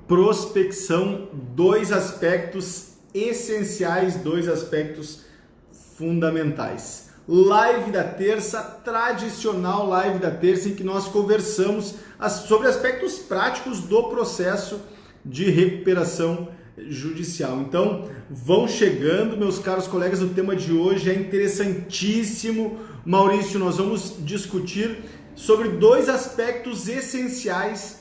prospecção, dois aspectos essenciais, dois aspectos fundamentais. Live da terça, tradicional live da terça, em que nós conversamos sobre aspectos práticos do processo de recuperação judicial. Então, vão chegando, meus caros colegas, o tema de hoje é interessantíssimo. Maurício, nós vamos discutir sobre dois aspectos essenciais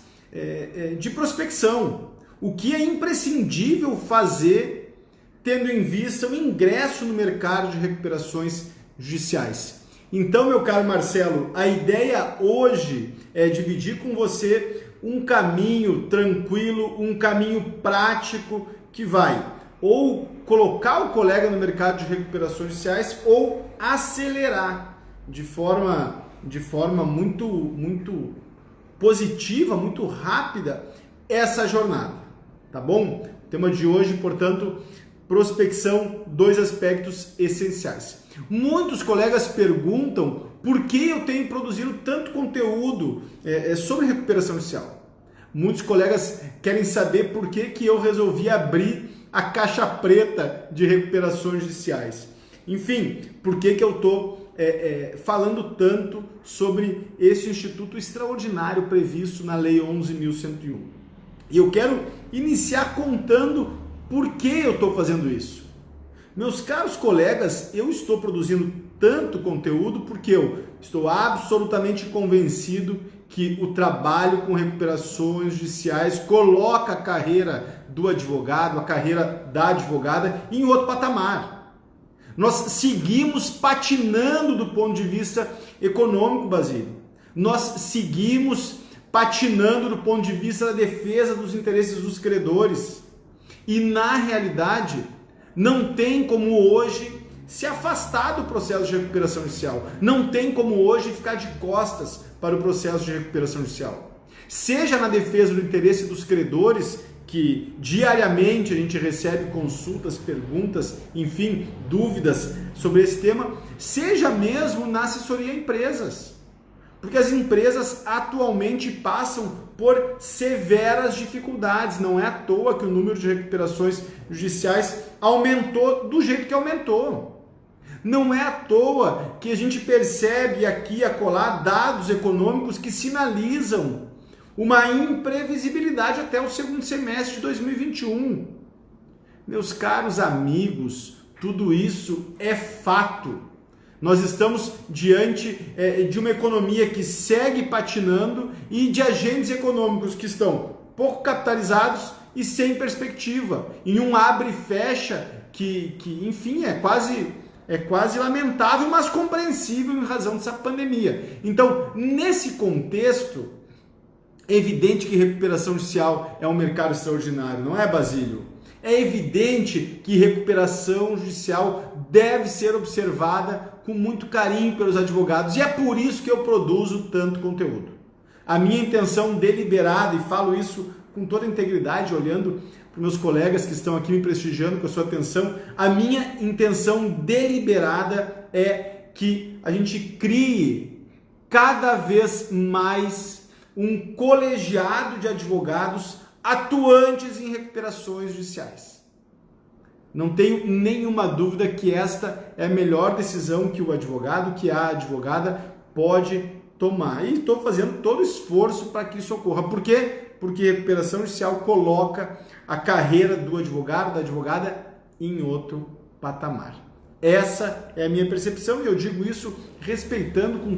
de prospecção. O que é imprescindível fazer tendo em vista o ingresso no mercado de recuperações judiciais. Então, meu caro Marcelo, a ideia hoje é dividir com você um caminho tranquilo, um caminho prático que vai ou colocar o colega no mercado de recuperações judiciais ou acelerar de forma muito positiva, muito rápida essa jornada, tá bom? O tema de hoje, portanto, prospecção, dois aspectos essenciais. Muitos colegas perguntam por que eu tenho produzido tanto conteúdo sobre recuperação judicial. Muitos colegas querem saber por que eu resolvi abrir a caixa preta de recuperações judiciais. Enfim, por que eu estou falando tanto sobre esse instituto extraordinário previsto na Lei 11.101. E eu quero iniciar contando por que eu estou fazendo isso. Meus caros colegas, eu estou produzindo tanto conteúdo porque eu estou absolutamente convencido que o trabalho com recuperações judiciais coloca a carreira do advogado, a carreira da advogada em outro patamar. Nós seguimos patinando do ponto de vista econômico, Basílio. Nós seguimos patinando do ponto de vista da defesa dos interesses dos credores. E na realidade, não tem como hoje se afastar do processo de recuperação judicial. Não tem como hoje ficar de costas para o processo de recuperação judicial. Seja na defesa do interesse dos credores, que diariamente a gente recebe consultas, perguntas, enfim, dúvidas sobre esse tema, seja mesmo na assessoria a empresas. Porque as empresas atualmente passam por severas dificuldades. Não é à toa que o número de recuperações judiciais aumentou do jeito que aumentou. Não é à toa que a gente percebe aqui e acolá dados econômicos que sinalizam uma imprevisibilidade até o segundo semestre de 2021. Meus caros amigos, tudo isso é fato. Nós estamos diante de uma economia que segue patinando e de agentes econômicos que estão pouco capitalizados e sem perspectiva, em um abre e fecha que enfim, é quase lamentável, mas compreensível em razão dessa pandemia. Então, nesse contexto, é evidente que recuperação judicial é um mercado extraordinário, não é, Basílio? É evidente que recuperação judicial deve ser observada com muito carinho pelos advogados e é por isso que eu produzo tanto conteúdo. A minha intenção deliberada, e falo isso com toda a integridade, olhando para meus colegas que estão aqui me prestigiando com a sua atenção, a minha intenção deliberada é que a gente crie cada vez mais um colegiado de advogados atuantes em recuperações judiciais. Não tenho nenhuma dúvida que esta é a melhor decisão que o advogado, que a advogada pode tomar. E estou fazendo todo o esforço para que isso ocorra. Por quê? Porque recuperação judicial coloca a carreira do advogado, da advogada, em outro patamar. Essa é a minha percepção e eu digo isso respeitando com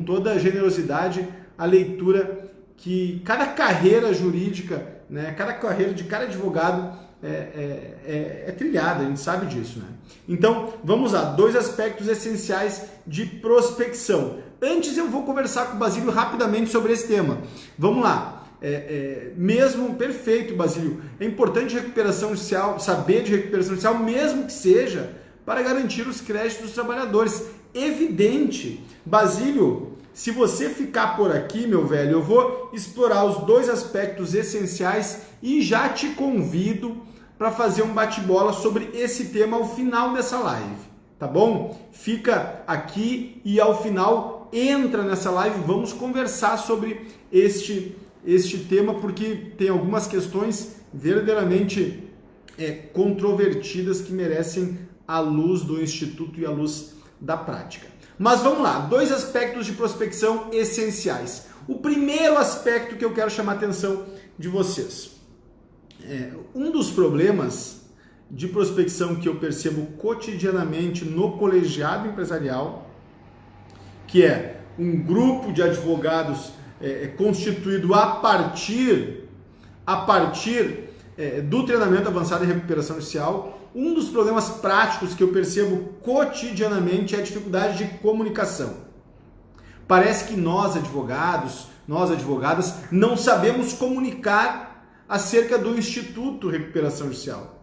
toda a generosidade a leitura que cada carreira jurídica, né, cada carreira de cada advogado é trilhada, a gente sabe disso, né? Então, vamos lá, dois aspectos essenciais de prospecção. Antes eu vou conversar com o Basílio rapidamente sobre esse tema. Vamos lá. Mesmo perfeito, Basílio. É importante recuperação judicial, saber de recuperação judicial, mesmo que seja para garantir os créditos dos trabalhadores. Evidente, Basílio. Se você ficar por aqui, meu velho, eu vou explorar os dois aspectos essenciais e já te convido para fazer um bate-bola sobre esse tema ao final dessa live, tá bom? Fica aqui e ao final entra nessa live, vamos conversar sobre este este tema porque tem algumas questões verdadeiramente controvertidas que merecem a luz do Instituto e a luz da prática. Mas vamos lá, 2 aspectos de prospecção essenciais. O primeiro aspecto que eu quero chamar a atenção de vocês. Um dos problemas de prospecção que eu percebo cotidianamente no colegiado empresarial, que é um grupo de advogados constituído a partir do treinamento avançado em recuperação judicial, um dos problemas práticos que eu percebo cotidianamente é a dificuldade de comunicação. Parece que nós advogadas, não sabemos comunicar acerca do Instituto Recuperação Judicial.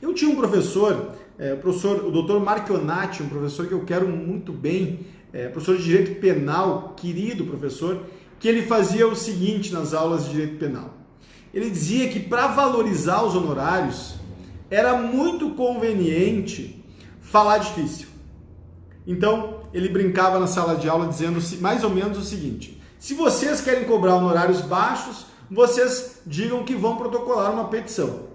Eu tinha um professor, o Dr. Marchionati, um professor que eu quero muito bem, professor de Direito Penal, querido professor, que ele fazia o seguinte nas aulas de Direito Penal. Ele dizia que para valorizar os honorários era muito conveniente falar difícil. Então, ele brincava na sala de aula dizendo mais ou menos o seguinte: se vocês querem cobrar honorários baixos, vocês digam que vão protocolar uma petição.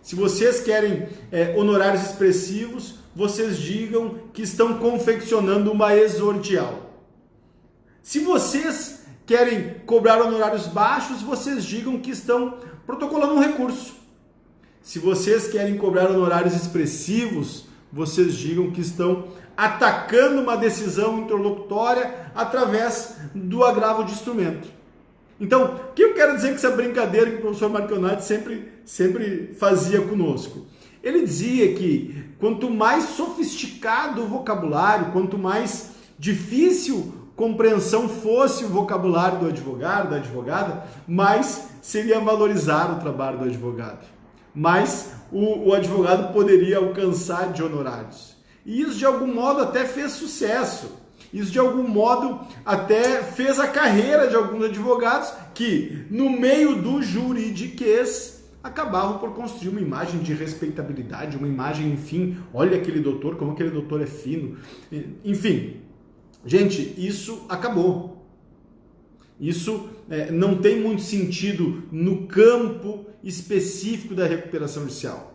Se vocês querem honorários expressivos, vocês digam que estão confeccionando uma exordial. Se vocês querem cobrar honorários baixos, vocês digam que estão protocolando um recurso. Se vocês querem cobrar honorários expressivos, vocês digam que estão atacando uma decisão interlocutória através do agravo de instrumento. Então, o que eu quero dizer com essa brincadeira que o professor Marchionati sempre fazia conosco? Ele dizia que quanto mais sofisticado o vocabulário, quanto mais difícil compreensão fosse o vocabulário do advogado, da advogada, mais seria valorizar o trabalho do advogado. Mais o advogado poderia alcançar de honorários. E isso, de algum modo, até fez sucesso. Isso, de algum modo, até fez a carreira de alguns advogados que, no meio do juridiquês, acabavam por construir uma imagem de respeitabilidade, uma imagem, enfim, olha aquele doutor, como aquele doutor é fino. Enfim, gente, isso acabou. Isso não tem muito sentido no campo específico da recuperação judicial.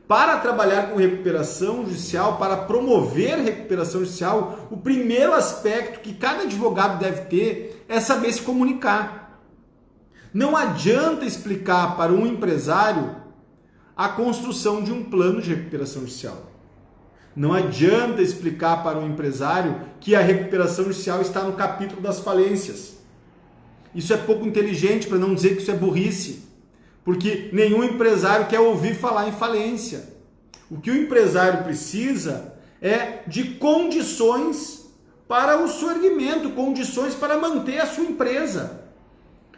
Para trabalhar com recuperação judicial, para promover recuperação judicial, o primeiro aspecto que cada advogado deve ter é saber se comunicar. Não adianta explicar para um empresário a construção de um plano de recuperação judicial. Não adianta explicar para um empresário que a recuperação judicial está no capítulo das falências. Isso é pouco inteligente, para não dizer que isso é burrice. Porque nenhum empresário quer ouvir falar em falência. O que o empresário precisa é de condições para o seu erguimento, condições para manter a sua empresa.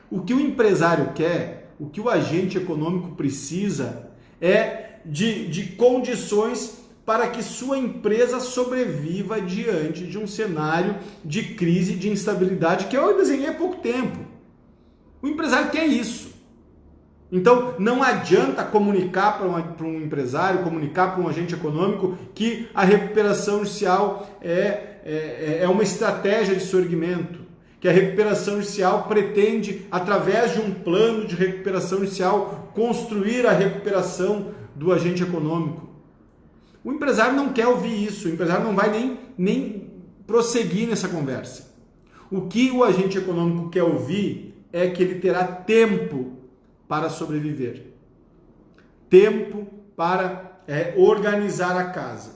O que o empresário quer, o que o agente econômico precisa é de condições para que sua empresa sobreviva diante de um cenário de crise, de instabilidade que eu desenhei há pouco tempo. O empresário quer isso. Então, não adianta comunicar para um empresário, comunicar para um agente econômico que a recuperação judicial é uma estratégia de surgimento, que a recuperação judicial pretende, através de um plano de recuperação judicial, construir a recuperação do agente econômico. O empresário não quer ouvir isso, o empresário não vai nem prosseguir nessa conversa. O que o agente econômico quer ouvir é que ele terá tempo para sobreviver, tempo para organizar a casa.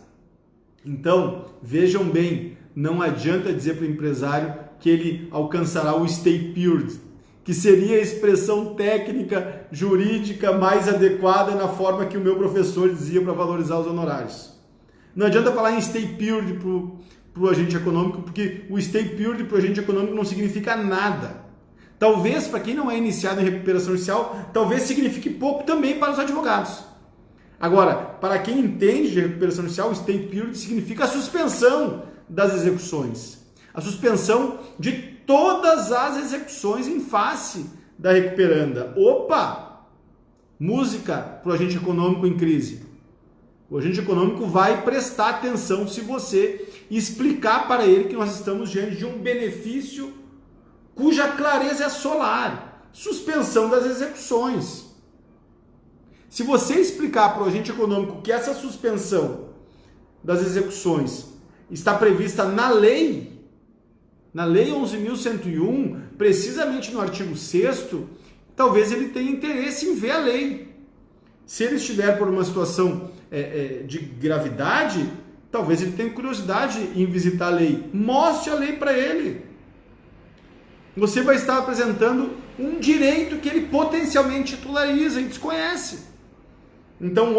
Então, vejam bem, não adianta dizer para o empresário que ele alcançará o stay period, que seria a expressão técnica, jurídica mais adequada na forma que o meu professor dizia para valorizar os honorários. Não adianta falar em stay period para o agente econômico, porque o stay period para o agente econômico não significa nada. Talvez, para quem não é iniciado em recuperação judicial, talvez signifique pouco também para os advogados. Agora, para quem entende de recuperação judicial, o stay period significa a suspensão das execuções. A suspensão de todas as execuções em face da recuperanda. Opa! Música para o agente econômico em crise. O agente econômico vai prestar atenção se você explicar para ele que nós estamos diante de um benefício cuja clareza é solar, suspensão das execuções. Se você explicar para o agente econômico que essa suspensão das execuções está prevista na lei 11.101, precisamente no artigo 6º, talvez ele tenha interesse em ver a lei. Se ele estiver por uma situação de gravidade, talvez ele tenha curiosidade em visitar a lei. Mostre a lei para ele. Você vai estar apresentando um direito que ele potencialmente titulariza e desconhece. Então,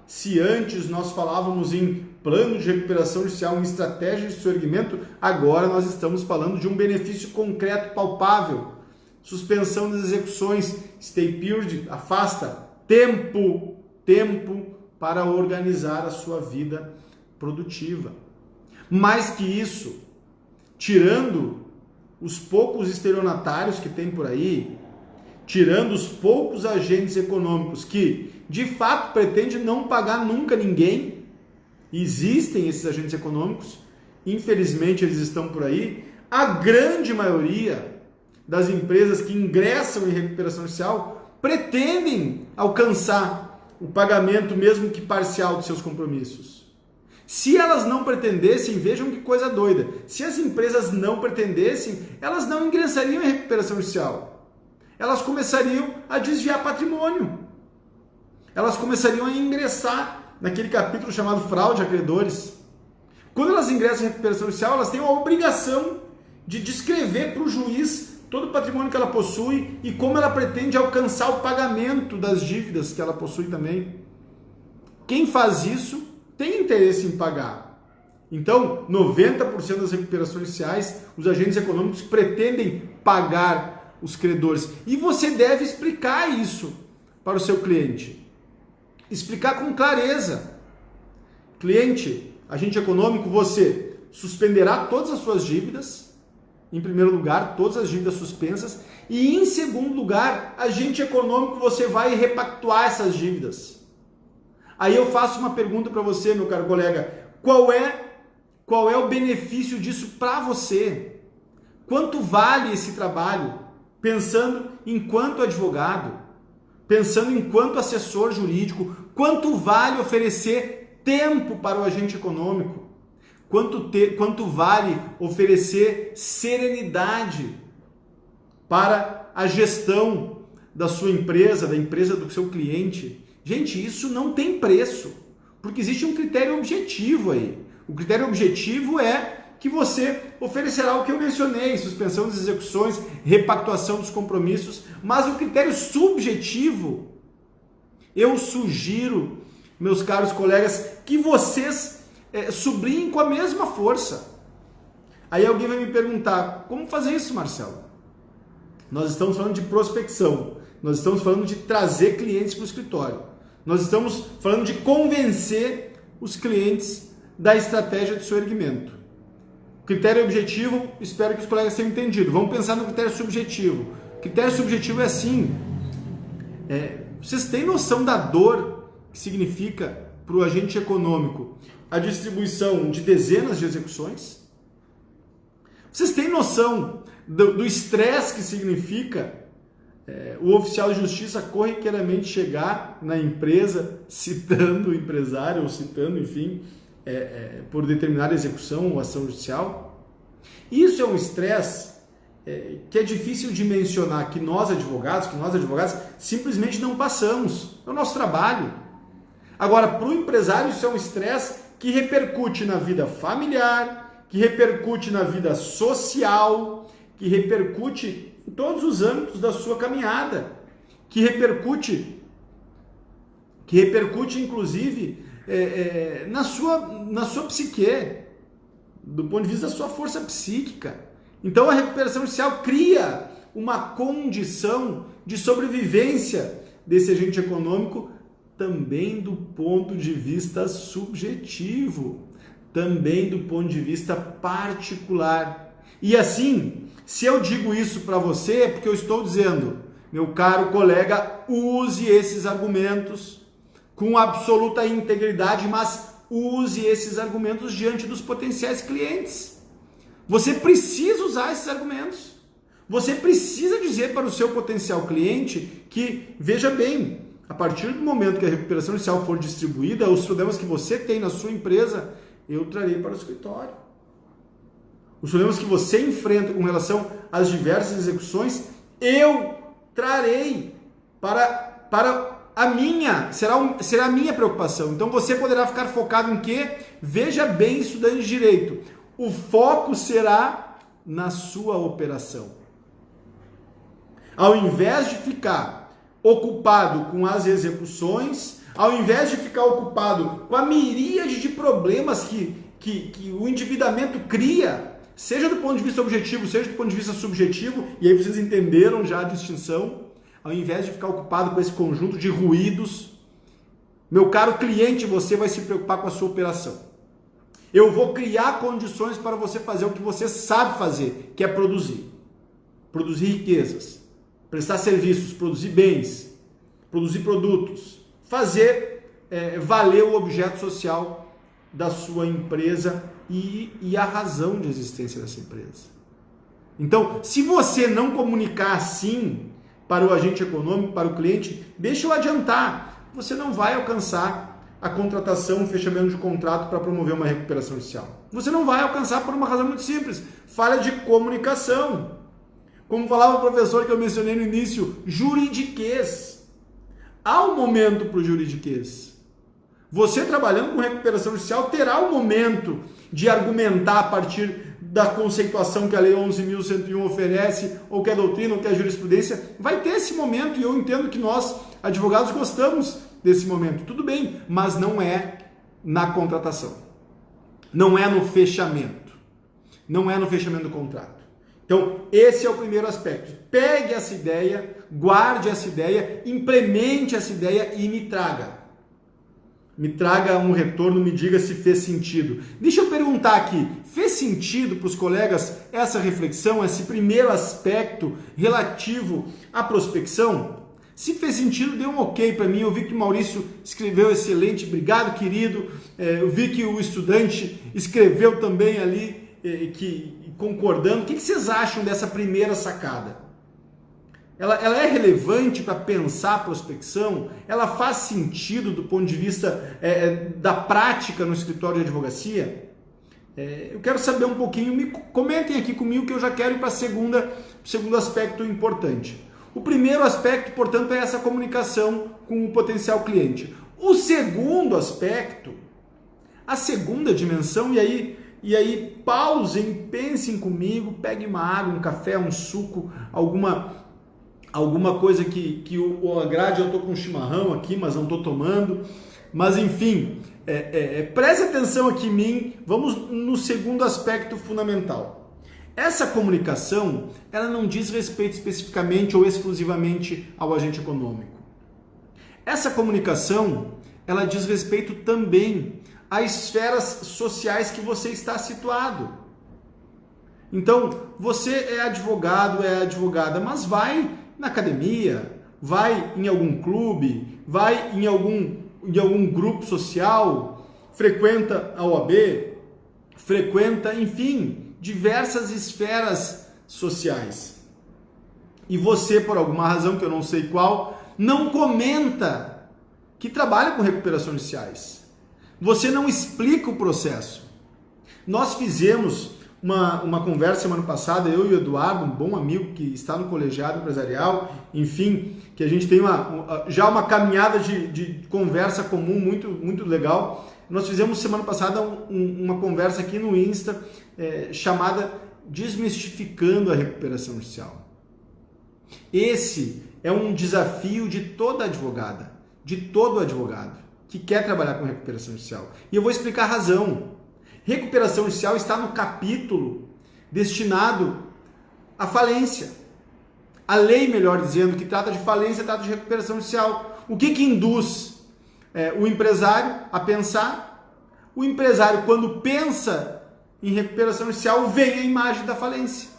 se antes nós falávamos em plano de recuperação judicial, em estratégia de soerguimento, agora nós estamos falando de um benefício concreto, palpável. Suspensão das execuções, stay period, afasta tempo para organizar a sua vida produtiva. Mais que isso, tirando os poucos estelionatários que tem por aí, tirando os poucos agentes econômicos que, de fato, pretendem não pagar nunca ninguém, existem esses agentes econômicos, infelizmente eles estão por aí, a grande maioria das empresas que ingressam em recuperação judicial pretendem alcançar o pagamento, mesmo que parcial, dos seus compromissos. Se elas não pretendessem, vejam que coisa doida, se as empresas não pretendessem, elas não ingressariam em recuperação judicial. Elas começariam a desviar patrimônio. Elas começariam a ingressar naquele capítulo chamado fraude a credores. Quando elas ingressam em recuperação judicial, elas têm a obrigação de descrever para o juiz todo o patrimônio que ela possui e como ela pretende alcançar o pagamento das dívidas que ela possui também. Quem faz isso tem interesse em pagar. Então, 90% das recuperações judiciais, os agentes econômicos pretendem pagar os credores. E você deve explicar isso para o seu cliente. Explicar com clareza. Cliente, agente econômico, você suspenderá todas as suas dívidas. Em primeiro lugar, todas as dívidas suspensas. E em segundo lugar, agente econômico, você vai repactuar essas dívidas. Aí eu faço uma pergunta para você, meu caro colega. Qual é o benefício disso para você? Quanto vale esse trabalho? Pensando enquanto advogado, pensando enquanto assessor jurídico, quanto vale oferecer tempo para o agente econômico? Quanto vale oferecer serenidade para a gestão da sua empresa, da empresa do seu cliente? Gente, isso não tem preço, porque existe um critério objetivo aí. O critério objetivo é que você oferecerá o que eu mencionei, suspensão das execuções, repactuação dos compromissos, mas o critério subjetivo, eu sugiro, meus caros colegas, que vocês sublinhem com a mesma força. Aí alguém vai me perguntar, como fazer isso, Marcelo? Nós estamos falando de prospecção, nós estamos falando de trazer clientes para o escritório, nós estamos falando de convencer os clientes da estratégia de soerguimento. Critério objetivo, espero que os colegas tenham entendido. Vamos pensar no critério subjetivo. O critério subjetivo é assim, vocês têm noção da dor que significa para o agente econômico a distribuição de dezenas de execuções? Vocês têm noção do estresse que significa o oficial de justiça corriqueiramente chegar na empresa citando o empresário ou citando, enfim, por determinada execução ou ação judicial? Isso é um estresse que é difícil de mencionar, que nós advogados simplesmente não passamos. É o nosso trabalho. Agora, para o empresário, isso é um estresse que repercute na vida familiar, que repercute na vida social, que repercute em todos os âmbitos da sua caminhada, que repercute inclusive na sua psique, do ponto de vista da sua força psíquica. Então a recuperação judicial cria uma condição de sobrevivência desse agente econômico também do ponto de vista subjetivo, também do ponto de vista particular. E assim, se eu digo isso para você, é porque eu estou dizendo, meu caro colega, use esses argumentos com absoluta integridade, mas use esses argumentos diante dos potenciais clientes. Você precisa usar esses argumentos. Você precisa dizer para o seu potencial cliente que, veja bem, a partir do momento que a recuperação judicial for distribuída, os problemas que você tem na sua empresa, eu trarei para o escritório. Os problemas que você enfrenta com relação às diversas execuções, eu trarei para a minha, será a minha preocupação. Então você poderá ficar focado em quê? Veja bem, estudante de direito, o foco será na sua operação. Ao invés de ficar ocupado com as execuções, ao invés de ficar ocupado com a miríade de problemas que o endividamento cria, seja do ponto de vista objetivo, seja do ponto de vista subjetivo, e aí vocês entenderam já a distinção, ao invés de ficar ocupado com esse conjunto de ruídos, meu caro cliente, você vai se preocupar com a sua operação. Eu vou criar condições para você fazer o que você sabe fazer, que é produzir. Produzir riquezas, prestar serviços, produzir bens, produzir produtos, fazer valer o objeto social da sua empresa e a razão de existência dessa empresa. Então, se você não comunicar assim para o agente econômico, para o cliente, deixa eu adiantar, você não vai alcançar a contratação, o fechamento de contrato para promover uma recuperação judicial. Você não vai alcançar por uma razão muito simples, falha de comunicação. Como falava o professor que eu mencionei no início, juridiquês. Há um momento para o juridiquês. Você trabalhando com recuperação judicial terá um momento de argumentar a partir da conceituação que a Lei 11.101 oferece, ou que a doutrina, ou que a jurisprudência. Vai ter esse momento e eu entendo que nós, advogados, gostamos desse momento. Tudo bem, mas não é na contratação. Não é no fechamento. Não é no fechamento do contrato. Então, esse é o primeiro aspecto. Pegue essa ideia, guarde essa ideia, implemente essa ideia e me traga. Me traga um retorno, me diga se fez sentido. Deixa eu perguntar aqui, fez sentido para os colegas essa reflexão, esse primeiro aspecto relativo à prospecção? Se fez sentido, dê um ok para mim. Eu vi que o Maurício escreveu excelente, obrigado querido. Eu vi que o estudante escreveu também ali, concordando. O que vocês acham dessa primeira sacada? Ela é relevante para pensar a prospecção? Ela faz sentido do ponto de vista da prática no escritório de advocacia? Eu quero saber um pouquinho, comentem aqui comigo que eu já quero ir para o segundo aspecto importante. O primeiro aspecto, portanto, é essa comunicação com o potencial cliente. O segundo aspecto, a segunda dimensão, e aí pausem, pensem comigo, peguem uma água, um café, um suco, alguma coisa que o agrade. Eu estou com um chimarrão aqui, mas não estou tomando. Mas enfim, preste atenção aqui em mim, vamos no segundo aspecto fundamental. Essa comunicação, ela não diz respeito especificamente ou exclusivamente ao agente econômico. Essa comunicação, ela diz respeito também às esferas sociais que você está situado. Então, você é advogado, é advogada, mas vai na academia, vai em algum clube, vai em algum grupo social, frequenta a OAB, frequenta, enfim, diversas esferas sociais. E você, por alguma razão que eu não sei qual, não comenta que trabalha com recuperações judiciais. Você não explica o processo. Nós fizemos uma conversa semana passada, eu e o Eduardo, um bom amigo que está no colegiado empresarial, enfim, que a gente tem já uma caminhada de conversa comum muito, muito legal. Nós fizemos semana passada uma conversa aqui no Insta chamada Desmistificando a Recuperação Judicial. Esse é um desafio de toda advogada, de todo advogado que quer trabalhar com recuperação judicial. E eu vou explicar a razão. Recuperação judicial está no capítulo destinado à falência. A lei, melhor dizendo, que trata de falência, trata de recuperação judicial. O que induz o empresário a pensar? O empresário, quando pensa em recuperação judicial, vem a imagem da falência.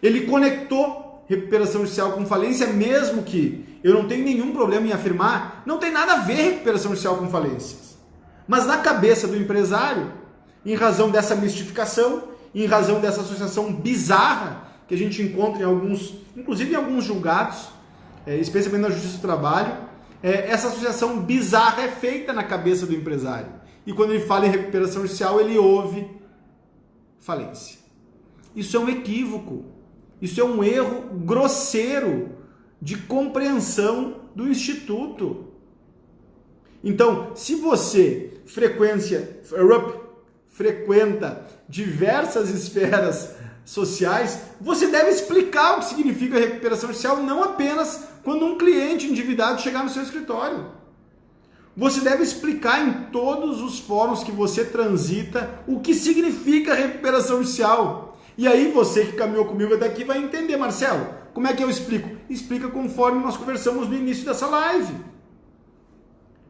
Ele conectou recuperação judicial com falência, mesmo que eu não tenho nenhum problema em afirmar, não tem nada a ver recuperação judicial com falências. Mas na cabeça do empresário, em razão dessa mistificação, em razão dessa associação bizarra que a gente encontra em alguns, inclusive em alguns julgados, especialmente na Justiça do Trabalho. Essa associação bizarra é feita na cabeça do empresário. E quando ele fala em recuperação judicial, ele ouve falência. Isso é um equívoco. Isso é um erro grosseiro de compreensão do Instituto. Então, se você frequenta diversas esferas sociais, você deve explicar o que significa recuperação judicial, não apenas quando um cliente endividado chegar no seu escritório. Você deve explicar em todos os fóruns que você transita o que significa recuperação judicial. E aí você que caminhou comigo até aqui vai entender, Marcelo, como é que eu explico? Explica conforme nós conversamos no início dessa live.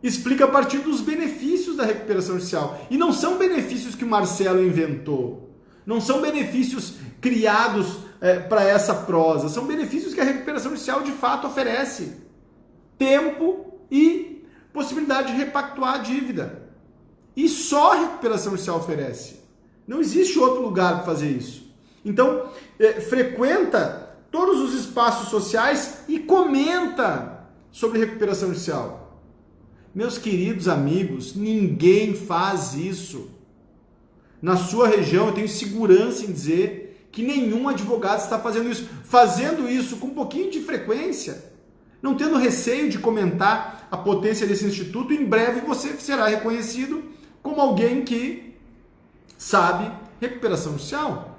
Explica a partir dos benefícios da recuperação judicial. E não são benefícios que o Marcelo inventou. Não são benefícios criados para essa prosa. São benefícios que a recuperação judicial de fato oferece. Tempo e possibilidade de repactuar a dívida. E só a recuperação judicial oferece. Não existe outro lugar para fazer isso. Então, frequenta todos os espaços sociais e comenta sobre recuperação judicial. Meus queridos amigos, ninguém faz isso. Na sua região, eu tenho segurança em dizer que nenhum advogado está fazendo isso. Fazendo isso com um pouquinho de frequência, não tendo receio de comentar a potência desse instituto, em breve você será reconhecido como alguém que sabe recuperação judicial.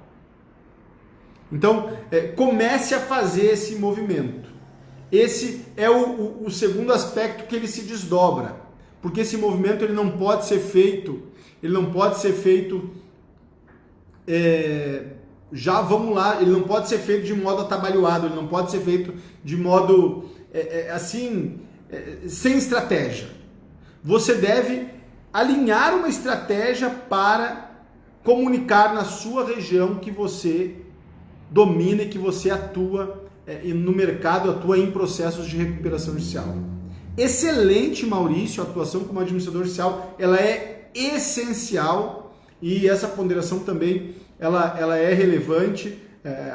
Então, comece a fazer esse movimento. Esse é o segundo aspecto que ele se desdobra, porque esse movimento ele não pode ser feito, ele não pode ser feito ele não pode ser feito de modo atabalhoado, ele não pode ser feito de modo sem estratégia. Você deve alinhar uma estratégia para comunicar na sua região que você domina e que você atua no mercado, atua em processos de recuperação judicial. Excelente, Maurício, a atuação como administrador judicial, ela é essencial e essa ponderação também ela é relevante.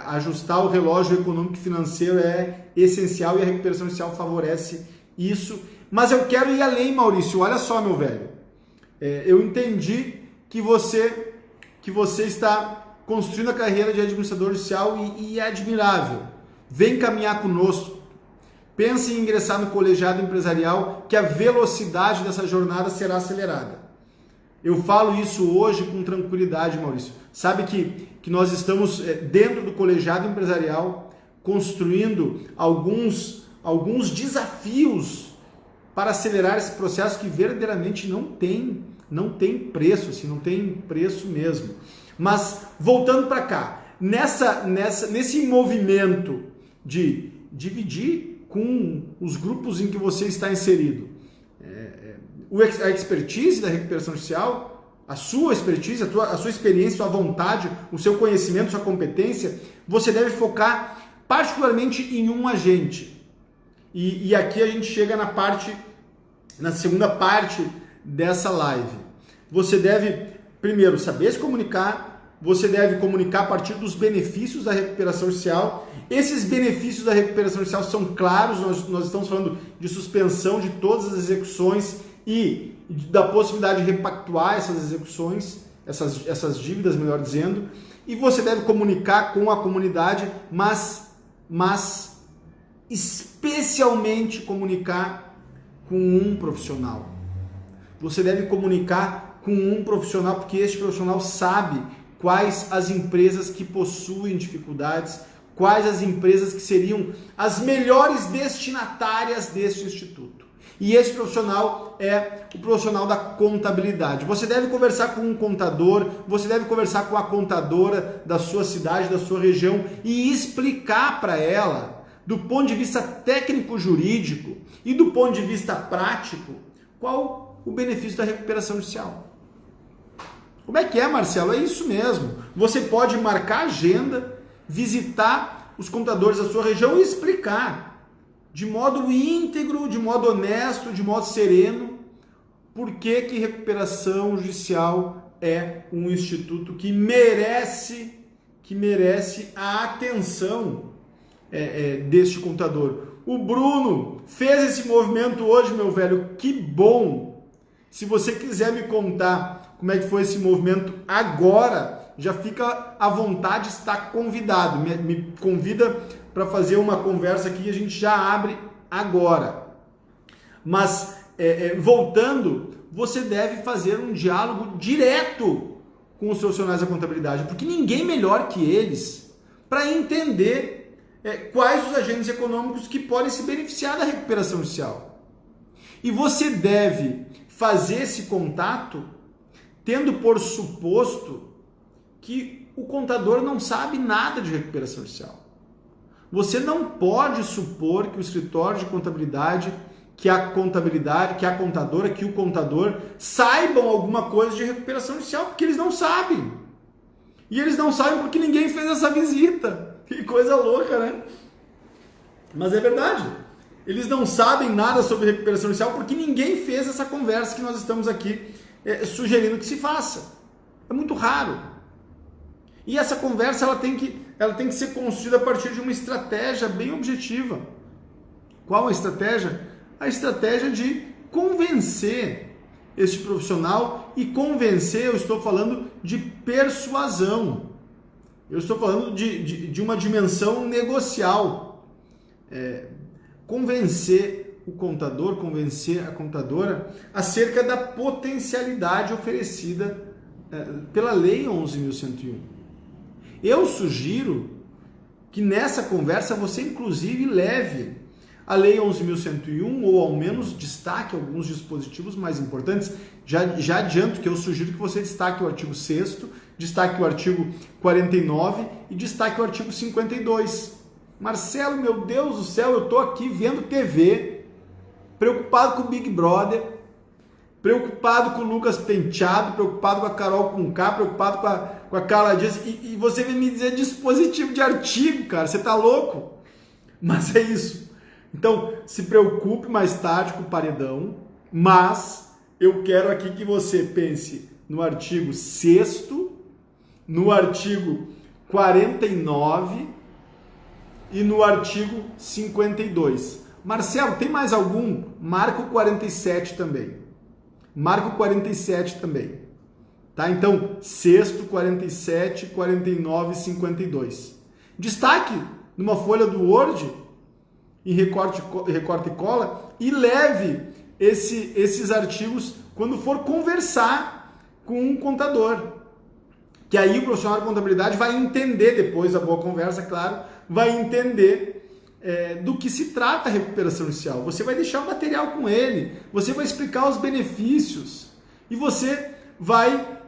Ajustar o relógio econômico e financeiro é essencial e a recuperação judicial favorece isso. Mas eu quero ir além, Maurício. Olha só, meu velho. Eu entendi que você está construindo a carreira de administrador judicial e é admirável. Vem caminhar conosco. Pense em ingressar no colegiado empresarial, que a velocidade dessa jornada será acelerada. Eu falo isso hoje com tranquilidade, Maurício. Sabe que nós estamos dentro do colegiado empresarial construindo alguns desafios para acelerar esse processo que verdadeiramente não tem preço, assim, não tem preço mesmo. Mas voltando para cá, nesse movimento de dividir com os grupos em que você está inserido, a expertise da recuperação judicial, a sua expertise, a sua experiência, a sua vontade, o seu conhecimento, a sua competência, você deve focar particularmente em um agente. E aqui a gente chega na segunda parte dessa live. Você deve, primeiro, saber se comunicar, você deve comunicar a partir dos benefícios da recuperação judicial. Esses benefícios da recuperação judicial são claros, nós estamos falando de suspensão de todas as execuções e da possibilidade de repactuar essas execuções, essas dívidas, melhor dizendo, e você deve comunicar com a comunidade, mas especialmente comunicar com um profissional. Você deve comunicar com um profissional, porque este profissional sabe quais as empresas que possuem dificuldades, quais as empresas que seriam as melhores destinatárias deste instituto. E esse profissional é o profissional da contabilidade. Você deve conversar com um contador, você deve conversar com a contadora da sua cidade, da sua região e explicar para ela, do ponto de vista técnico-jurídico e do ponto de vista prático, qual o benefício da recuperação judicial. Como é que é, Marcelo? É isso mesmo. Você pode marcar agenda, visitar os contadores da sua região e explicar de modo íntegro, de modo honesto, de modo sereno, por que recuperação judicial é um instituto que merece que merece a atenção deste contador. O Bruno fez esse movimento hoje, meu velho, que bom! Se você quiser me contar como é que foi esse movimento agora, já fica à vontade, está convidado. Me convida para fazer uma conversa aqui e a gente já abre agora. Mas, voltando, você deve fazer um diálogo direto com os profissionais da contabilidade, porque ninguém melhor que eles para entender quais os agentes econômicos que podem se beneficiar da recuperação judicial. E você deve fazer esse contato tendo por suposto que o contador não sabe nada de recuperação judicial. Você não pode supor que o escritório de contabilidade, que a contadora, que o contador saibam alguma coisa de recuperação judicial, porque eles não sabem. E eles não sabem porque ninguém fez essa visita. Que coisa louca, né? Mas é verdade. Eles não sabem nada sobre recuperação judicial porque ninguém fez essa conversa que nós estamos aqui sugerindo que se faça. É muito raro. E essa conversa ela tem que ser construída a partir de uma estratégia bem objetiva. Qual a estratégia? A estratégia de convencer este profissional, e convencer, eu estou falando de persuasão. Eu estou falando de uma dimensão negocial. Convencer o contador, convencer a contadora acerca da potencialidade oferecida pela Lei 11.101. Eu sugiro que nessa conversa você inclusive leve a Lei 11.101 ou ao menos destaque alguns dispositivos mais importantes. Já adianto que eu sugiro que você destaque o artigo 6º, destaque o artigo 49 e destaque o artigo 52. Marcelo, meu Deus do céu, eu estou aqui vendo TV, preocupado com o Big Brother, preocupado com o Lucas Penteado, preocupado com a Carol Conká, preocupado com a Carla Dias, e você vem me dizer dispositivo de artigo, cara, você tá louco? Mas é isso. Então, se preocupe mais tarde com o paredão, mas eu quero aqui que você pense no artigo 6º, no artigo 49 e no artigo 52. Marcelo, tem mais algum? Marca o 47 também. Marca o 47 também. Tá? Então, 6º, 47, 49 e 52. Destaque numa folha do Word, em recorte e cola, e leve esses artigos quando for conversar com um contador. Que aí o profissional de contabilidade vai entender, depois da boa conversa, claro, vai entender do que se trata a recuperação judicial. Você vai deixar o material com ele, você vai explicar os benefícios e você vai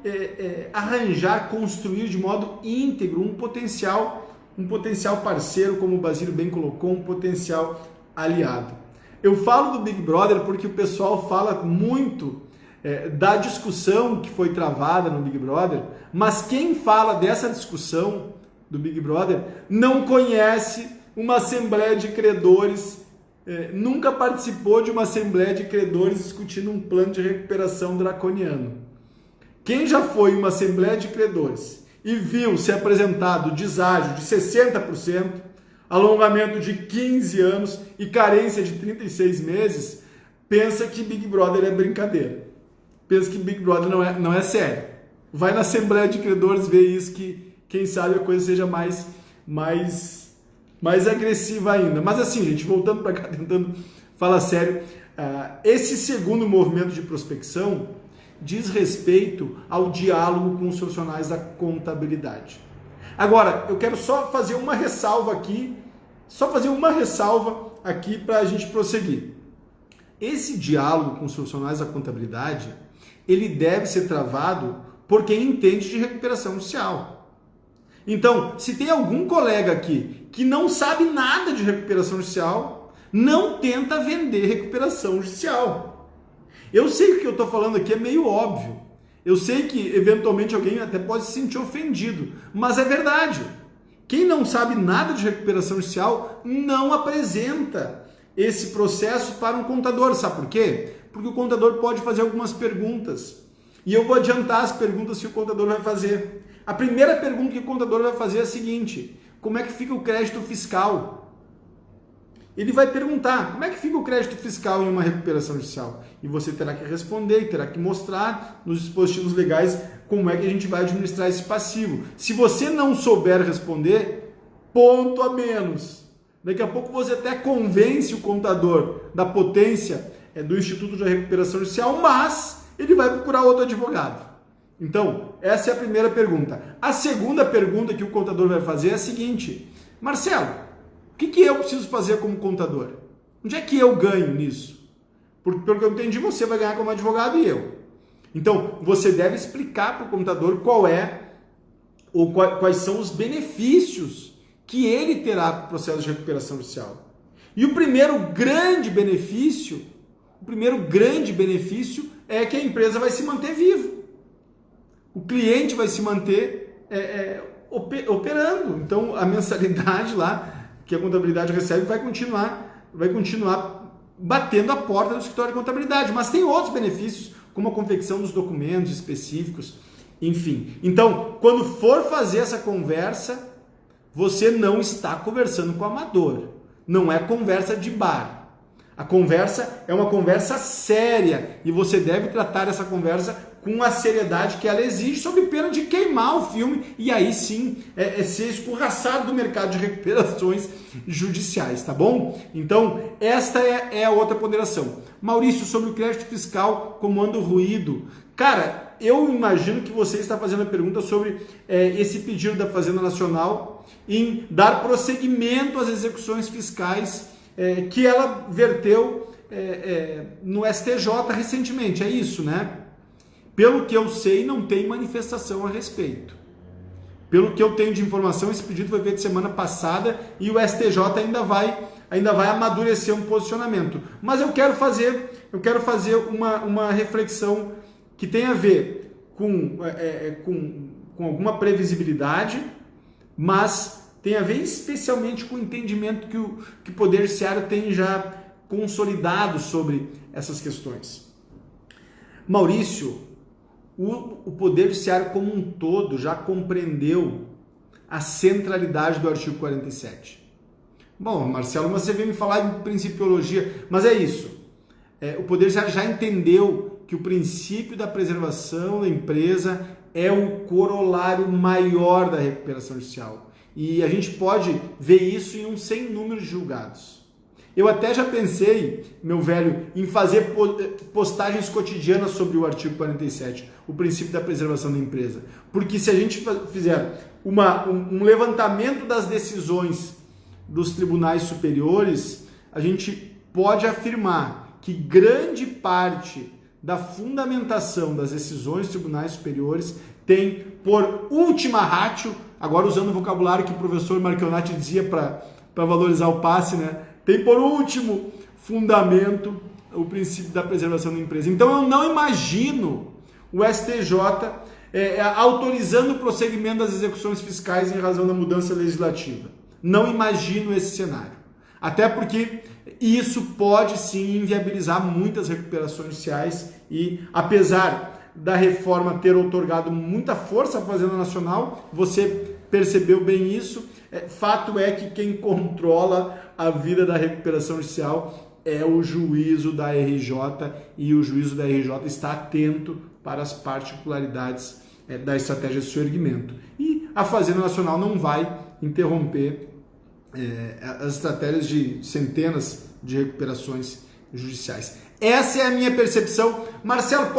arranjar, construir de modo íntegro um potencial parceiro, como o Basílio bem colocou, um potencial aliado. Eu falo do Big Brother porque o pessoal fala muito da discussão que foi travada no Big Brother, mas quem fala dessa discussão do Big Brother não conhece uma assembleia de credores, nunca participou de uma assembleia de credores discutindo um plano de recuperação draconiano. Quem já foi em uma assembleia de credores e viu ser apresentado deságio de 60%, alongamento de 15 anos e carência de 36 meses, pensa que Big Brother é brincadeira. Pensa que Big Brother não é sério. Vai na Assembleia de Credores ver isso, que quem sabe a coisa seja mais agressiva ainda. Mas assim, gente, voltando para cá, tentando falar sério, esse segundo movimento de prospecção diz respeito ao diálogo com os profissionais da contabilidade. Agora, eu quero só fazer uma ressalva aqui para a gente prosseguir. Esse diálogo com os profissionais da contabilidade, ele deve ser travado por quem entende de recuperação judicial. Então, se tem algum colega aqui que não sabe nada de recuperação judicial, não tenta vender recuperação judicial. Eu sei que o que eu estou falando aqui é meio óbvio. Eu sei que, eventualmente, alguém até pode se sentir ofendido, mas é verdade. Quem não sabe nada de recuperação judicial não apresenta esse processo para um contador. Sabe por quê? Porque o contador pode fazer algumas perguntas. E eu vou adiantar as perguntas que o contador vai fazer. A primeira pergunta que o contador vai fazer é a seguinte: como é que fica o crédito fiscal? Ele vai perguntar, como é que fica o crédito fiscal em uma recuperação judicial? E você terá que responder, e terá que mostrar nos dispositivos legais como é que a gente vai administrar esse passivo. Se você não souber responder, ponto a menos. Daqui a pouco você até convence o contador da potência do Instituto de Recuperação Judicial, mas ele vai procurar outro advogado. Então, essa é a primeira pergunta. A segunda pergunta que o contador vai fazer é a seguinte: Marcelo, o que eu preciso fazer como contador? Onde é que eu ganho nisso? Porque, pelo que eu entendi, você vai ganhar como advogado e eu. Então, você deve explicar para o contador qual é ou quais são os benefícios que ele terá para o processo de recuperação judicial. E o primeiro grande benefício é que a empresa vai se manter viva. O cliente vai se manter operando. Então, a mensalidade lá que a contabilidade recebe vai continuar batendo a porta do escritório de contabilidade. Mas tem outros benefícios, como a confecção dos documentos específicos, enfim. Então, quando for fazer essa conversa, você não está conversando com o amador. Não é conversa de bar. A conversa é uma conversa séria e você deve tratar essa conversa com a seriedade que ela exige, sob pena de queimar o filme e aí sim ser escorraçado do mercado de recuperações judiciais, tá bom? Então, esta é a outra ponderação. Maurício, sobre o crédito fiscal, como anda o ruído? Cara, eu imagino que você está fazendo a pergunta sobre esse pedido da Fazenda Nacional em dar prosseguimento às execuções fiscais que ela verteu no STJ recentemente, é isso, né? Pelo que eu sei, não tem manifestação a respeito. Pelo que eu tenho de informação, esse pedido foi feito semana passada e o STJ ainda vai amadurecer um posicionamento. Mas eu quero fazer uma reflexão que tem a ver com alguma previsibilidade, mas tem a ver especialmente com o entendimento que o Poder Judiciário tem já consolidado sobre essas questões. Maurício, o Poder Judiciário como um todo já compreendeu a centralidade do artigo 47. Bom, Marcelo, você veio me falar de principiologia, mas é isso. O Poder Judiciário já entendeu que o princípio da preservação da empresa é o corolário maior da recuperação judicial. E a gente pode ver isso em um sem número de julgados. Eu até já pensei, meu velho, em fazer postagens cotidianas sobre o artigo 47, o princípio da preservação da empresa. Porque se a gente fizer um levantamento das decisões dos tribunais superiores, a gente pode afirmar que grande parte da fundamentação das decisões dos tribunais superiores tem por última ratio, agora usando o vocabulário que o professor Marchionati dizia para valorizar o passe, né? Tem por último fundamento o princípio da preservação da empresa. Então eu não imagino o STJ autorizando o prosseguimento das execuções fiscais em razão da mudança legislativa. Não imagino esse cenário. Até porque isso pode sim inviabilizar muitas recuperações judiciais e, apesar da reforma ter outorgado muita força à Fazenda Nacional, você percebeu bem isso. Fato é que quem controla a vida da recuperação judicial é o juízo da RJ e o juízo da RJ está atento para as particularidades da estratégia de soerguimento. E a Fazenda Nacional não vai interromper as estratégias de centenas de recuperações judiciais. Essa é a minha percepção. Marcelo,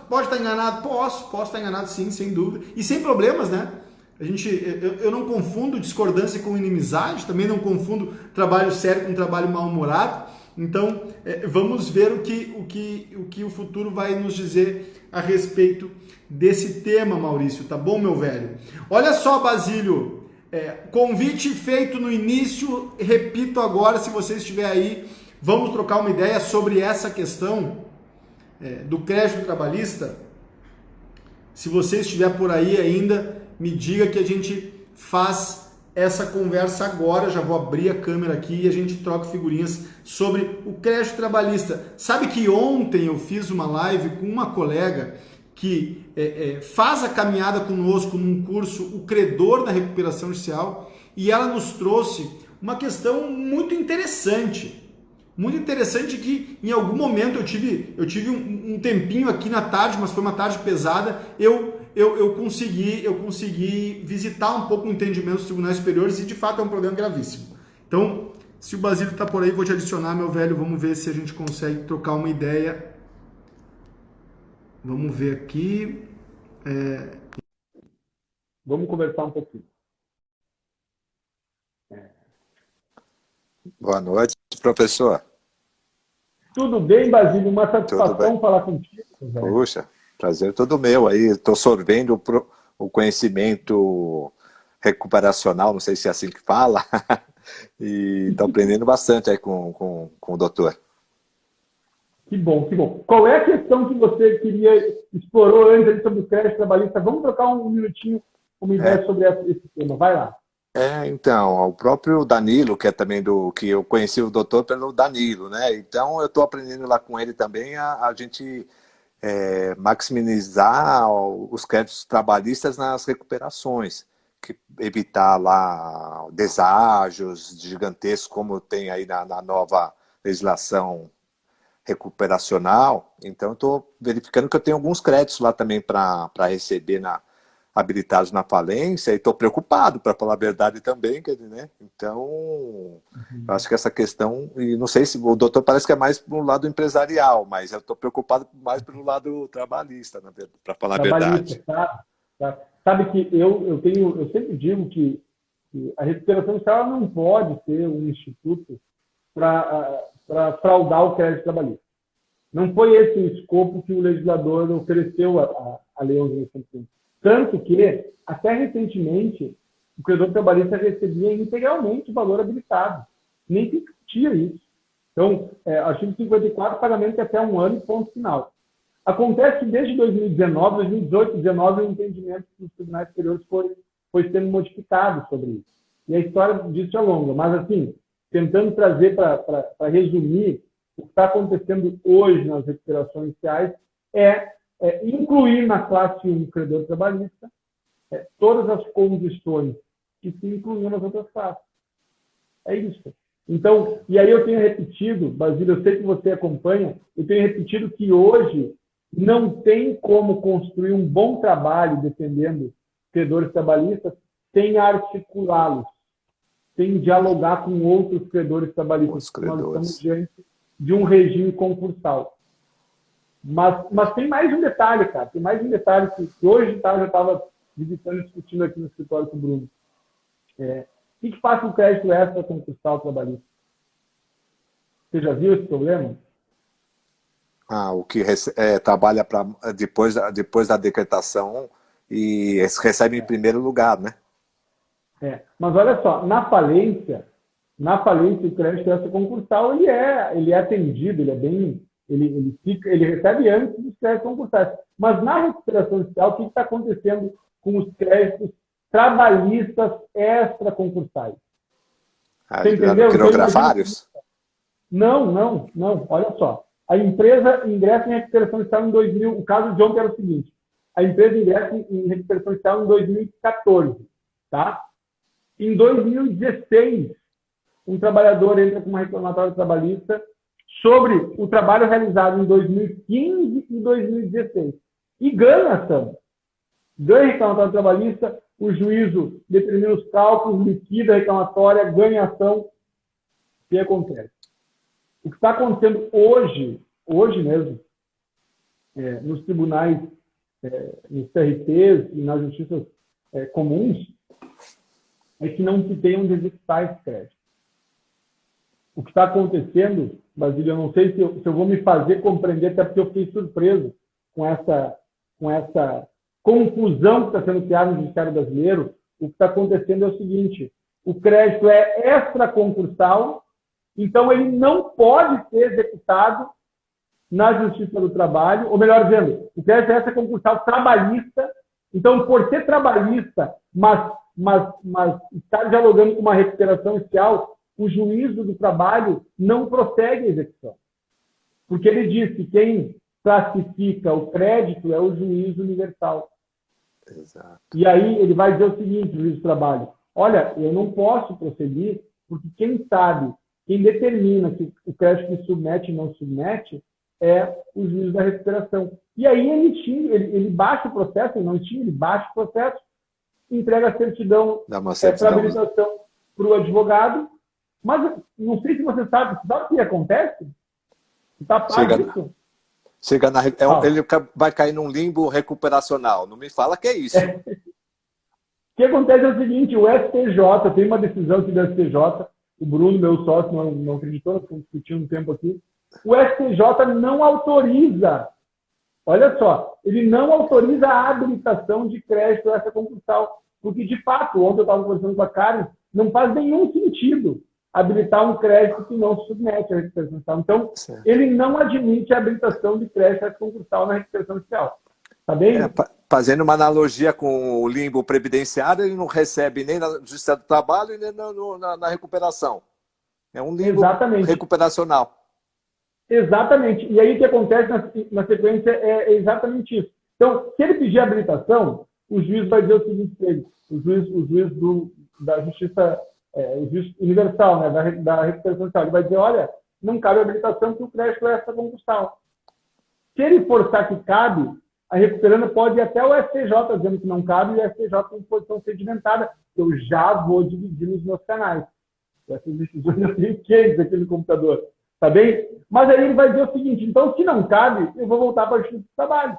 pode estar enganado? Posso estar enganado sim, sem dúvida. E sem problemas, né? Eu não confundo discordância com inimizade, também não confundo trabalho sério com trabalho mal-humorado. Então, vamos ver o que o futuro vai nos dizer a respeito desse tema, Maurício, tá bom, meu velho? Olha só, Basílio, convite feito no início, repito agora, se você estiver aí, vamos trocar uma ideia sobre essa questão do crédito trabalhista. Se você estiver por aí ainda, me diga que a gente faz essa conversa agora. Já vou abrir a câmera aqui e a gente troca figurinhas sobre o crédito trabalhista. Sabe que ontem eu fiz uma live com uma colega que faz a caminhada conosco num curso, o Credor da Recuperação Judicial, e ela nos trouxe uma questão muito interessante. Muito interessante que em algum momento eu tive um tempinho aqui na tarde, mas foi uma tarde pesada, eu consegui visitar um pouco o entendimento dos tribunais superiores e de fato é um problema gravíssimo. Então, se o Basílio está por aí, vou te adicionar, meu velho, vamos ver se a gente consegue trocar uma ideia. Vamos ver aqui. Vamos conversar um pouquinho. Boa noite, professor. Tudo bem, Basílio? Uma satisfação falar contigo. Velho. Puxa, prazer todo meu aí. Estou sorvendo o conhecimento recuperacional, não sei se é assim que fala, e estou aprendendo bastante aí com o doutor. Que bom, que bom. Qual é a questão que você explorou antes sobre o crédito trabalhista? Vamos trocar um minutinho, uma ideia sobre esse tema. Vai lá. Então, o próprio Danilo, que é também que eu conheci o doutor pelo Danilo, né? Então, eu estou aprendendo lá com ele também a gente maximizar os créditos trabalhistas nas recuperações, evitar lá deságios gigantescos, como tem aí na nova legislação recuperacional. Então, eu estou verificando que eu tenho alguns créditos lá também para receber habilitados na falência, e estou preocupado, para falar a verdade também, né? Então, eu acho que essa questão, e não sei se o doutor parece que é mais para o lado empresarial, mas eu estou preocupado mais pelo lado trabalhista, para falar a verdade. Sabe que eu sempre digo que a recuperação judicial não pode ser um instituto para fraudar o crédito trabalhista. Não foi esse o escopo que o legislador ofereceu à Lei 11.105. Tanto que, até recentemente, o credor trabalhista recebia integralmente o valor habilitado. Nem se discutia isso. Então, artigo 54, pagamento até 1 ano e ponto final. Acontece que desde 2019, 2018, 2019, o entendimento dos tribunais superiores foi sendo modificado sobre isso. E a história disso é longa. Mas, assim, tentando trazer para resumir, o que está acontecendo hoje nas recuperações iniciais incluir na classe 1 credor trabalhista todas as condições que se incluíam nas outras classes. É isso. Então, e aí eu tenho repetido, Basílio, eu sei que você acompanha, eu tenho repetido que hoje não tem como construir um bom trabalho defendendo credores trabalhistas sem articulá-los, sem dialogar com outros credores trabalhistas. Nós estamos diante de um regime concursal. Mas tem mais um detalhe, cara. Tem mais um detalhe que hoje eu já estava visitando e discutindo aqui no escritório com o Bruno. O que faz com o crédito extra concursal trabalhista? Você já viu esse problema? O que trabalha depois da decretação e recebe em primeiro lugar, né? Mas olha só, na falência o crédito extra concursal ele é atendido, ele recebe antes dos créditos concursais. Mas na recuperação judicial, o que está acontecendo com os créditos trabalhistas extra-concursais? Você entendeu? Quirografários? Não. Olha só. A empresa ingressa em recuperação judicial em 2000. O caso de ontem era o seguinte. A empresa ingressa em recuperação judicial em 2014. Tá? Em 2016, um trabalhador entra com uma reclamatória trabalhista sobre o trabalho realizado em 2015 e 2016. E ganha a ação. Ganha a reclamatória trabalhista, o juízo determina os cálculos, liquida a reclamatória, ganha a ação. O que acontece? O que está acontecendo hoje mesmo, nos tribunais, nos TRTs e nas justiças comuns, é que não se tenham de executar esse crédito. O que está acontecendo, Basílio, eu não sei se eu vou me fazer compreender, até porque eu fiquei surpreso com essa confusão que está sendo criada no Judiciário Brasileiro. O que está acontecendo é o seguinte: o crédito é extraconcursal, então ele não pode ser executado na Justiça do Trabalho, ou melhor dizendo, o crédito é extraconcursal trabalhista. Então, por ser trabalhista, mas estar dialogando com uma recuperação inicial, o juízo do trabalho não prossegue a execução. Porque ele diz que quem classifica o crédito é o juiz universal. Exato. E aí ele vai dizer o seguinte, o juiz do trabalho, olha, eu não posso proceder, porque quem sabe, quem determina se o crédito me submete ou não submete, é o juiz da recuperação. E aí ele baixa o processo, ele baixa o processo, entrega a certidão para habilitação para o advogado. Mas não sei se você sabe o que acontece? Está pago isso? Ele vai cair num limbo recuperacional. Não me fala que é isso. O que acontece é o seguinte, o STJ, tem uma decisão aqui do STJ, o Bruno, meu sócio, não acreditou, nós estamos discutindo um tempo aqui, o STJ não autoriza, olha só, ele não autoriza a habilitação de crédito a essa concursal, porque de fato, ontem eu estava conversando com a Karen, não faz nenhum sentido habilitar um crédito que não se submete à recuperação. Então, ele não admite a habilitação de crédito a essa concursal na recuperação fiscal. Tá bem? Fazendo uma analogia com o limbo previdenciário, ele não recebe nem na Justiça do Trabalho e nem na recuperação. É um limbo recuperacional. Exatamente. E aí o que acontece na sequência é exatamente isso. Então, se ele pedir habilitação, o juiz vai dizer o seguinte para ele, o juiz da Justiça o juiz universal, né, da recuperação fiscal, ele vai dizer, olha, não cabe habilitação porque o crédito é essa concursal. Se ele forçar que cabe, a recuperanda pode ir até o STJ dizendo que não cabe e o STJ tem posição sedimentada. Eu já vou dividir nos meus canais. Essas decisões eu tenho quentes aqui no computador. Tá bem? Mas aí ele vai dizer o seguinte, então se não cabe, eu vou voltar para a Justiça do Trabalho.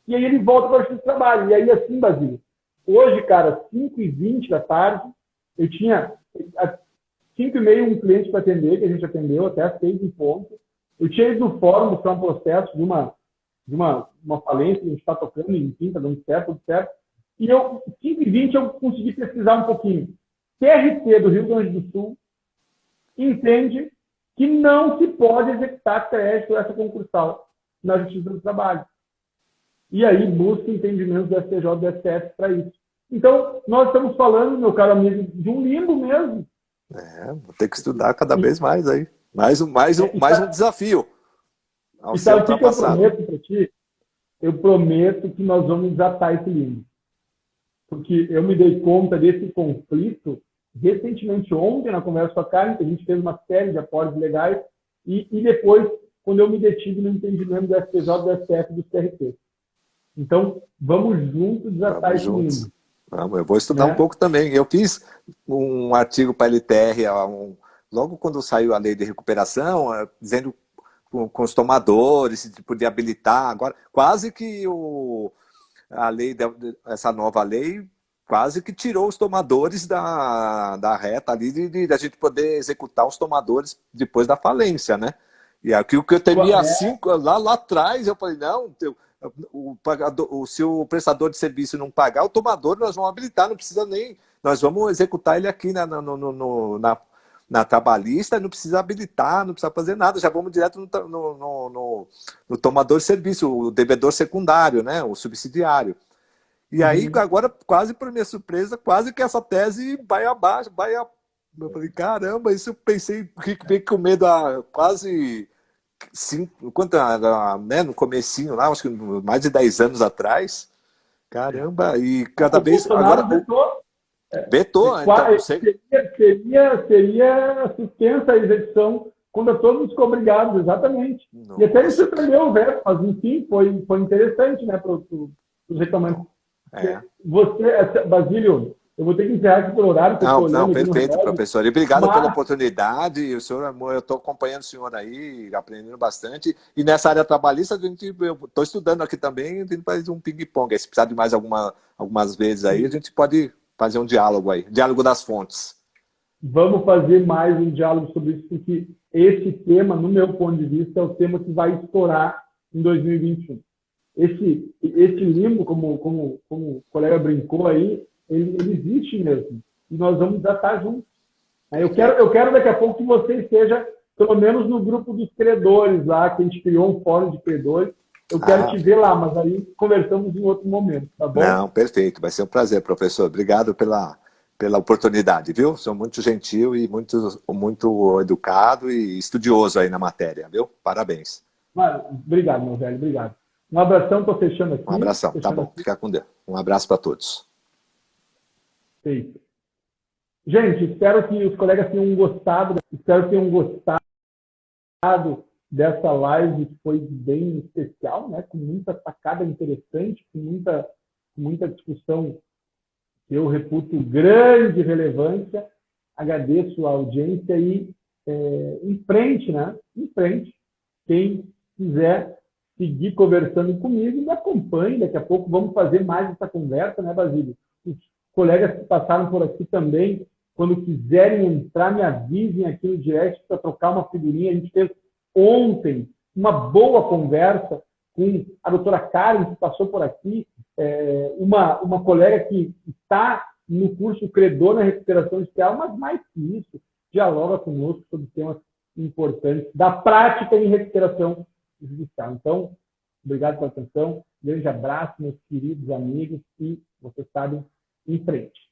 E aí ele volta para a Justiça do Trabalho. E aí assim, Basílio, hoje, cara, 5h20 da tarde, eu tinha às 5h30 um cliente para atender, que a gente atendeu até às 6 em ponto. Eu tinha ido no fórum buscar um processo de uma falência que a gente está tocando, enfim, está dando certo, tudo certo. E 5h20 eu consegui pesquisar um pouquinho. TRT do Rio Grande do Sul entende que não se pode executar crédito essa concursal na Justiça do Trabalho. E aí busca entendimento do STJ e do STF para isso. Então, nós estamos falando, meu caro amigo, de um limbo mesmo. Vou ter que estudar cada vez mais aí. Mais um desafio. E sabe o que eu prometo para ti? Eu prometo que nós vamos desatar esse limbo. Porque eu me dei conta desse conflito recentemente, ontem, na conversa com a Karen, que a gente fez uma série de acordos legais, e depois, quando eu me detive no entendimento do STJ, do STF e do CRT. Então, vamos juntos desatar esse limbo. Eu vou estudar um pouco também. Eu fiz um artigo para a LTR logo quando saiu a lei de recuperação, dizendo com os tomadores, se podia habilitar. Agora, quase que essa nova lei quase que tirou os tomadores da reta ali, da gente poder executar os tomadores depois da falência, né? E aqui o que eu temia lá atrás, eu falei, não, se o prestador de serviço não pagar, o tomador nós vamos habilitar, não precisa nem, nós vamos executar ele aqui na trabalhista, não precisa habilitar, não precisa fazer nada, já vamos direto no tomador de serviço, o devedor secundário, né, o subsidiário. E aí, agora, quase por minha surpresa, quase que essa tese vai abaixo, eu falei, caramba, isso eu pensei, fiquei com medo há quase... no comecinho lá, acho que mais de 10 anos atrás, caramba, e cada vez agora vetou, então seria suspensa a execução quando todos ficou obrigados, exatamente. Nossa. E até ele surpreendeu o veto, mas enfim, foi interessante, né, para os reclamantes. Você, Basílio, eu vou ter que encerrar aqui pelo horário. Não, perfeito, professor. E obrigado pela oportunidade. E o senhor, eu estou acompanhando o senhor aí, aprendendo bastante. E nessa área trabalhista, eu estou estudando aqui também, a gente faz um ping-pong. Se precisar de mais algumas vezes aí, a gente pode fazer um diálogo aí. Diálogo das fontes. Vamos fazer mais um diálogo sobre isso, porque esse tema, no meu ponto de vista, é o tema que vai estourar em 2021. Esse limbo, como o colega brincou aí, ele existe mesmo. E nós vamos desatar juntos. Eu quero daqui a pouco que você esteja, pelo menos no grupo dos credores lá, que a gente criou um fórum de credores. Eu quero te ver lá, mas aí conversamos em outro momento, tá bom? Não, perfeito. Vai ser um prazer, professor. Obrigado pela oportunidade, viu? Sou muito gentil e muito educado e estudioso aí na matéria, viu? Parabéns. Obrigado, meu velho, obrigado. Um abração, estou fechando aqui. Um abração, tá bom, fica com Deus. Um abraço para todos. Feito. Gente, espero que os colegas tenham gostado, dessa live, que foi bem especial, né? Com muita sacada interessante, com muita discussão que eu reputo grande relevância. Agradeço a audiência e em frente, né? Em frente. Quem quiser seguir conversando comigo, me acompanhe. Daqui a pouco vamos fazer mais essa conversa, né, Basílio? Os colegas que passaram por aqui também, quando quiserem entrar, me avisem aqui no direct para trocar uma figurinha. A gente fez ontem uma boa conversa com a doutora Karen, que passou por aqui, uma colega que está no curso Credor na Recuperação Judicial, mas mais que isso, dialoga conosco sobre temas importantes da prática em recuperação judicial. Então, obrigado pela atenção, grande abraço, meus queridos amigos, e vocês sabem, em frente.